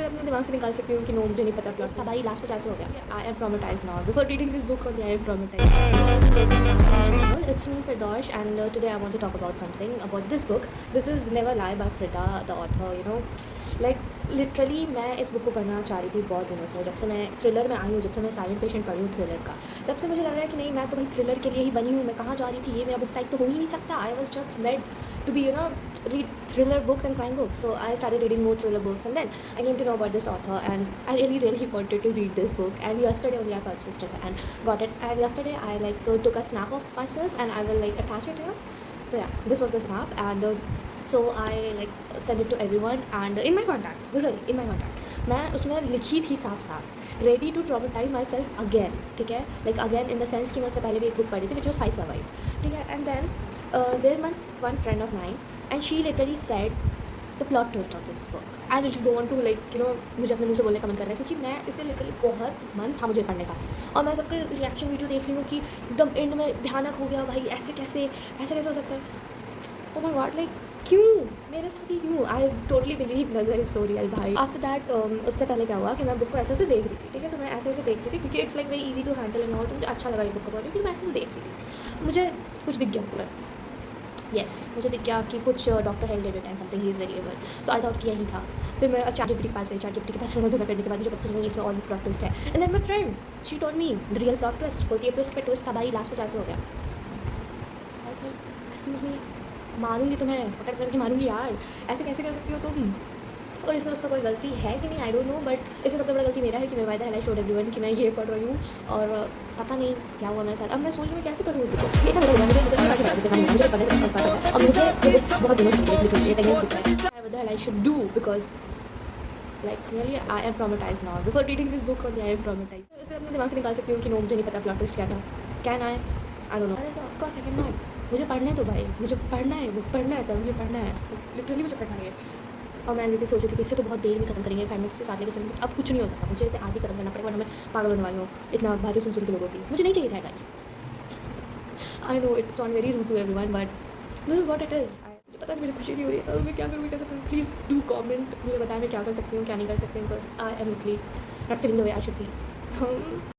अपने दिमाग से निकाल सकती हूँ कि नो मुझे नहीं पता प्लॉट था भाई लास्ट में कैसे हो गया I am traumatised now before reading this book only I am traumatised it's me Firdosh and today I want to talk about something about this book. This is Never Lie by Frida the author, you know, like literally मैं इस book को पढ़ना चाह रही थी बहुत दिनों से। जब से मैं थ्रिलर में आई हूँ, जब से मैं साइलेंट पेशेंट पढ़ी हूँ थ्रिलर का, तब से मुझे लग रहा है कि नहीं मैं तो भाई थ्रिलर के लिए ही बनी हूँ। मैं कहाँ जा रही थी, ये मेरा बुक टाइप तो हो ही नहीं सकता। I was just made to be, you know, read thriller books and crime books. So I started reading more thriller books, and then I came to know about this author, and I really wanted to read this book. And yesterday only I purchased it and got it. And yesterday I like took a snap of myself, and I will like attach it here. So yeah, this was the snap, and so I like sent it to everyone and in my contact, literally in my contact. मैं उसमें लिखी थी साफ साफ ready to traumatize myself again, ठीक है, like again in the sense कि मैं उससे पहले भी एक बुक पढ़ी थी विच वॉज 5 सर्वाइव, ठीक है। And then there is one friend of mine and she literally said the plot twist of this book. I literally don't want to like you know मुझे अपने मुँह से बोलने का मन कर रहा है, क्योंकि मैं इसे लिटरली बहुत मन था मुझे पढ़ने का, और मैं सबके रिएक्शन वीडियो देख रही हूँ कि एकदम एंड में भयानक हो गया भाई, ऐसे कैसे हो सकता है। ओ माय गॉड, लाइक क्यों मेरे साथ ही क्यों? आई टोटली बिलीव नज़र इज सो रियल भाई। आफ्टर दैट उससे पहले क्या हुआ कि मैं बुक को ऐसे देख रही थी, ठीक है, तो मैं ऐसे देख रही थी क्योंकि it's like very easy to handle and all, तो मुझे अच्छा लगा ये बुक को पढ़ने, फिर मैं ऐसे देख रही थी, मुझे कुछ दिख गया ऊपर। यस, मुझे दिख गया कि कुछ doctor hello David and something he is very able, so I thought कि यही था। फिर मैं ChatGPT के पास गई, ChatGPT के पास धुना करने के बाद मुझे पता चला इसमें और प्लॉट ट्विस्ट है। And then my friend she told me the real plot twist, बोलती है ट्विस्ट पे ट्विस्ट था भाई, लास्ट में कैसे हो गया। एक्सक्यूज़ मी, मारूंगी तुम्हें, पकड़ करके मारूंगी यार, ऐसे कैसे कर सकती हो तुम? और इसमें उसका कोई गलती है कि नहीं आई डोंट नो, बट इसमें सबसे बड़ा गलती मेरा है कि मैं by the hell I showed everyone कि मैं ये पढ़ रही हूँ और पता नहीं क्या हुआ मेरे साथ। अब मैं सोच रही हूँ कैसे पढ़ूँ इस बुक को, ये था मेरा मुझे पढ़ने से पता है और मुझे ये बुक बहुत दिनों से by the hell I should do because like really I am traumatised now before reading this book only I am traumatised. इसे अपने दिमाग से निकाल सकती हूँ कि नो मुझे नहीं पता प्लॉट ट्विस्ट क्या था, कैन आई डोंट नो। अरे of course I can not, मुझे पढ़ना है तो भाई, मुझे पढ़ना है, बुक पढ़ना है सर, मुझे पढ़ना है, लिटरली मुझे पढ़ना है। और मैं लिटरली सोच रही थी कि इससे तो बहुत देर में खत्म करेंगे, 5 मिनट्स के साथ लेकर चलेंगे, अब कुछ नहीं हो सकता, मुझे इसे आज ही खत्म करना पड़ेगा वरना मैं पागल होने वाली हूँ इतना बातें सुन के लोगों की। मुझे नहीं चाहिए था guys, I know it's not very rude to everyone but this is what it is. मुझे पता नहीं, मुझे खुशी नहीं हो रही है, मैं क्या करूँ, कैसे करूँ? प्लीज़ डू कमेंट, मुझे बताएं मैं क्या कर सकती हूँ क्या नहीं कर सकती हूँ, because I am literally not feeling the way I should feel.